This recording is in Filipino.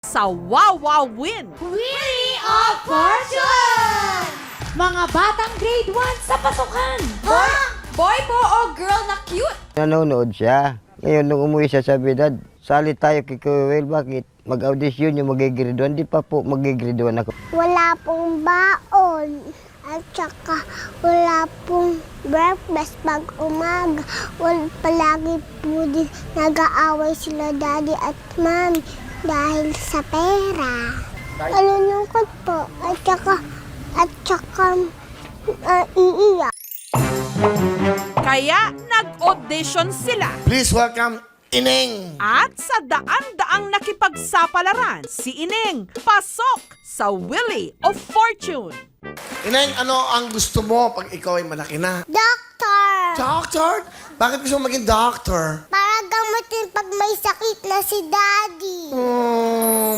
sa Wawawin. Wheel of Fortune! Mga batang grade 1 sa pasukan. Boy po o girl na cute? Nanonood siya. Ngayon, nung umuwi siya sa bidad, sali tayo kay Kuya Will. Bakit? Mag-audition yung magigraduan. Di pa po magigraduan ako. Wala pong baon. At saka wala pong breakfast pag umaga. Palagi po din nag-aaway sila daddy at mommy dahil sa pera. Alulungkot po. At saka iiyak. Kaya nag-audition sila. Please welcome Ineng. At sa daan-daang nakipagsapalaran, si Ineng pasok sa Wheel of Fortune. Ineng, ano ang gusto mo pag ikaw ay malaki na? Doctor! Doctor? Bakit gusto mo maging doctor? Para gamutin pag may sakit na si daddy.